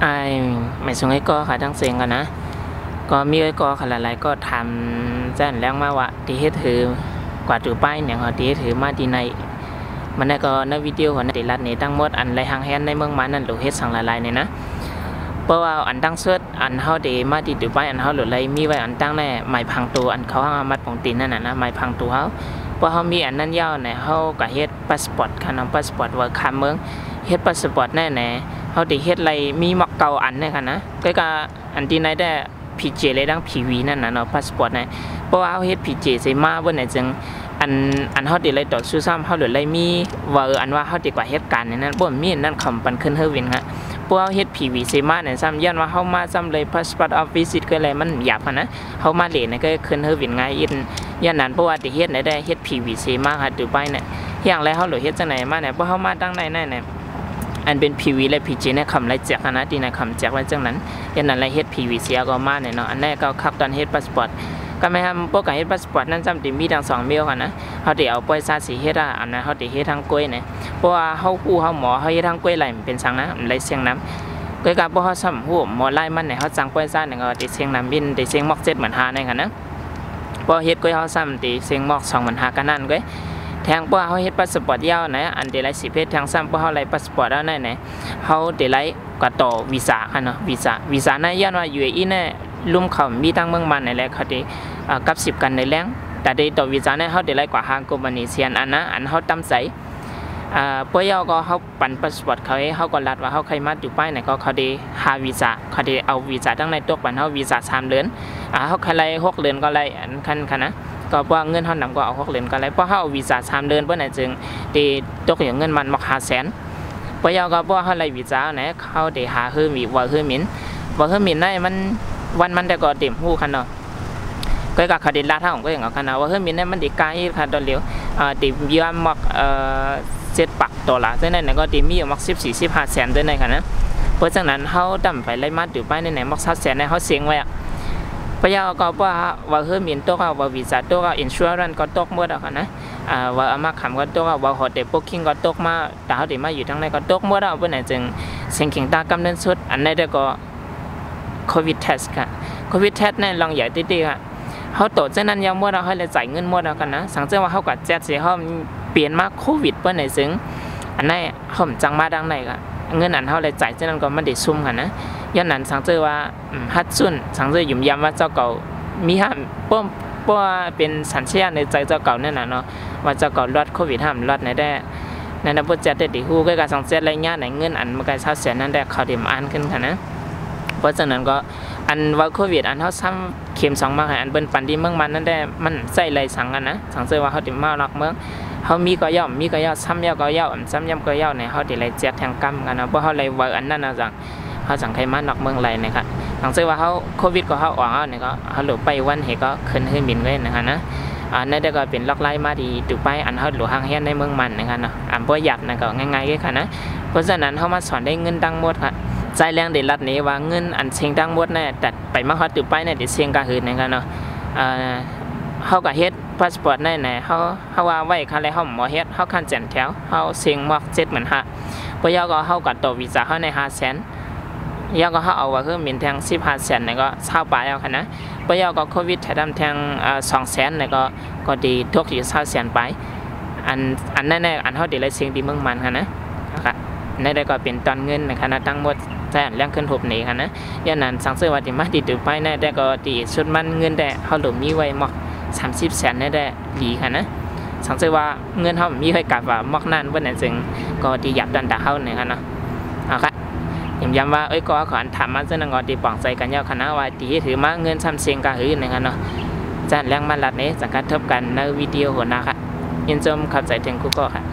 ไอ้ไม่สงไอ้ก็ค่ะทั้งเสียงกันนะก็มีไอ้ก็ขนาดไรก็ทำแจ้งแรงมาว่าที่เฮ็ดถือกว่าถือป้ายเนี่ยเขาที่เฮ็ดถือมาที่ในมันก็ในวิดีโอของในติลัดนี่ตั้งหมดอันไรหางแฮนในเมืองมันนั่นหรือเฮ็ดสั่งหลายๆเนี่ยนะเพราะว่าอันตั้งเสื้ออันเขาเดมาที่ถือป้ายอันเขาหรือไรมีไว้อันตั้งในไม้พังตัวอันเขาห้างมัดปองตีนนั่นน่ะนะไม้พังตัวเขาเพราะเขามีอันนั้นยาวเนี่ยเขาก็เฮ็ดพาสปอร์ตขนมพาสปอร์ตว่าคำเมืองเฮ็ดพาสปอร์ตแน่แน่เขาได้เฮ็ดอะไรมีหมอกเก่าอันเนี่ยค่ะนะก็อันที่ไหนได้พีเจเลยดังพีวีนั่นนะเนาะพาสปอร์ตเนี่ยเพราะว่าเขาเฮ็ดพีเจใส่มาบนไหนจึงอันเขาได้เลยต่อสู้ซ้ำเขาเลยมีว่าอันว่าเขาดีกว่าเฮ็ดการเนี่ยนั่นบ่มีนั่นคำปันขึ้นเฮวินค่ะเพราะเขาเฮ็ดพีวีใส่มาเนี่ยซ้ำย้อนว่าเขามาซ้ำเลยพาสปอร์ตออฟฟิศก็เลยมันหยาบนะเขามาเลนเนี่ยก็ขึ้นเฮวินง่ายอินย้อนนั้นเพราะว่าได้เฮ็ดได้เฮ็ดพีวีใส่มาค่ะดูไปเนี่ยอย่างไรเขาหรือเฮ็ดจังไหนมาเนี่ยเพราะเขามาตั้งในนั่นเนี่ยอันเป็น PV และ PG เนี่ยคำไรแจกนะที่ในคำแจกไว้จังนั้นยันนั้นไรเฮ็ด PV เสียก็มาเนี่ยเนาะอันแรกก็ขับตอนเฮ็ดพาสปอร์ตก็ไม่ทำพวกการเฮ็ดพาสปอร์ตนั่นจำติมีทั้ง2เมลกันนะเขาเดี๋ยวเอาปล่อยซาสีเฮ็ดอันนั้นเขาเดี๋ยวเฮ็ดทางกล้วยเนี่ยเพราะว่าเขาคู่เขาหมอเขาเฮ็ดทางกล้วยไหลเป็นสังนะไรเสียงน้ำก็การเพราะเขาซ้ำหัวหมอไล่มันเนี่ยเขาจังปล่อยซาเนี่ยก็ติเสียงน้ำบินติเสียงหมอก7เหมือน5เนี่ยกันนะเพราะเฮ็ดกล้วยเขาซ้ำติเสียงหมอก2เหมือน5กันนั่นก็แทงเพราะเขาเฮ็ดพาสปอร์ตยาวนะอันเดลัย10เพชรแทงซ้ำเพราะเขาไล่พาสปอร์ตแล้วนั่นนะเขาเดลัยก็ต่อวีซ่าค่ะเนาะวีซ่านั่นย้อนว่า UAE เนี่ยลุ่มเขามีตั้งเมืองมันในแหละเขาได้กับ10กันในแรงแต่ได้ต่อวีซ่าเนี่ยเขาเดลัยกว่าทางกรมนิเซียนอันนะอันเขาตั้มใส่เพราะยาวก็เขาปั่นพาสปอร์ตเขาก็รัดว่าเขาใครมาอยู่ป้ายไหนก็เขาได้หาวีซ่าเขาได้เอาวีซ่าตั้งในตัวปั่นเขาวีซ่า3 เดือนเขาใครไล่6 เดือนก็ไล่อันคันค่ะนะก็ว่าเงินเขานำก็เอา6 เหรียญก็เลยเพราะเขาวีซ่า3 เดือนเพื่อนจึงตีตกอย่างเงินมันมา500,000เพราะยาวก็เพราะเขาเลยวีซ่าเนี่ยเขาได้หาฮือมีว่าฮือมินได้มันวันมันแต่ก็เต็มหูคันเนาะก็กับคดีลาท่าของก็อย่างเอาคันเนาะว่าฮือมินเนี่ยมันดีกายคันตอนเลี้ยวตียามมัก7 ปักตัวละดังนั้นก็ตีมีมัก14-15 แสนด้วยในคันนะเพราะฉะนั้นเขาดำไปไล่มัดอยู่ไปในไหนมัก7 แสนในเขาเสียงไว้พยาก็ว่าเฮมินตัวก็ว่าวีซ่าตัวก็อินชัวรันก็ตกหมดแล้วกันนะว่าอามาขำก็ตกว่าโฮเทลบุ๊กิ้งก็ตกมาแต่เขาได้มาอยู่ทางไหนก็ตกหมดแล้วเพื่อนจึงเสียงเข่งตากำเนิดสุดอันนี้เด็กก็โควิดเทสค่ะโควิดเทสเนี่ยลองใหญ่ติดๆค่ะเขาโตเจ้านั้นยังหมดแล้วเขาเลยจ่ายเงินหมดแล้วกันนะสังเกตว่าเขากัดแจ๊ดเสียเขาเปลี่ยนมาโควิดเพื่อนจึงอันนี้เขาจังมาดังไหนกันเงินอันเขาเลยจ่ายเจ้านั้นก็ไม่ได้ซุ่มกันนะยันนั้นสังเกตว่าฮัตซุนสังเกตยุ่มยำว่าเจ้าเก่ามีห้ามเพราะว่าเป็นสัญชาติในใจเจ้าเก่าเนี่ยนะเนาะว่าเจ้าเก่ารอดโควิดห้ามรอดในได้ในนับว่าจะได้ดีคู่ก็การสังเกตรายงานในเงินอันมันก็7 แสนนั่นได้เขาเดี๋ยวอ่านขึ้นค่ะนะเพราะฉะนั้นก็อันว่าโควิดอันเขาซ้ำเข็ม2 มาให้อันเบิ้ลปันที่เมืองมันนั่นได้มันใส่ไรสังกันนะสังเกตว่าเขาเดี๋ยวมาหนักเมืองเขามีก็ย่อมซ้ำย่อก็ย่อมซ้ำย่ำก็ย่อในเขาเดี๋ยวไรแจกแทงกำกันนะเพราะเขาไรว่าอันนั้นนะจังเขาสั่งใครมาหนักเมืองไรนะครับหลังจากว่าเขาโควิดก็เขาออกเนี่ยก็เขาหลุดไปวันเหก็ขึ้นให้บินเลยนะครับนะนั่นก็เป็นล็อกไล่มาดีดูไปอันเขาหลุดห่างเฮียนในเมืองมันนะครับนะอันประหยัดนะก็ง่ายๆแค่ค่ะนะเพราะฉะนั้นเขามาสอนได้เงินดังหมดค่ะใจแรงเด็ดรัดนี้ว่าเงินอันเชียงดังหมดเนี่ยแต่ไปมาเขาดูไปเนี่ยเด็ดเชียงกระหืนนะครับเนาะเขากับเฮ็ดพาสปอร์ตในไหนเขาว่าไว้คันไรเขาหมอเฮ็ดเขาคันแจนแถวเขาเชียงมอก7 เหมือน5เพราะยาก็เขากับตัววีซ่าเขาใน5 แสนยาก็เขาเอาว่าคือมินแทง15 แสนเนี่ยก็เช่าไปเอาค่ะนะเพราะยาก็โควิดแถมแทง2 แสนเนี่ยก็ดีทุกที่20 แสนไปอันแน่ๆอันเขาดีเลยเชียงดีเมืองมันค่ะนะครับนั่นได้ก็เป็นตอนเงินนะคะนะตั้งหมดแต่เรื่องขึ้นทบนี้ค่ะนะยันนั้นสังเกตว่าที่มาดีตัวไปนั่นได้ก็ดีชุดมันเงินได้เขาหลุมมีไว้หมอก30 แสนนั่นได้ดีค่ะนะสังเกตว่าเงินเขามีไว้กับว่าหมอกนั่นวันนั้นจึงก็ดีหยับดันตาเขาเนี่ยค่ะนะค่ะย้ำว่าก็ขอถามมาเจ้าหน้าที่ปองใจกันยาวคณะว่าตีถือมาเงินซ้ำเชียงกะหือนะครับเนาะจานแรงมันลัดนี้จากการทบกันในวิดีโอหัวหน้าค่ะยินดีขับใจถึงกูก็ค่ะ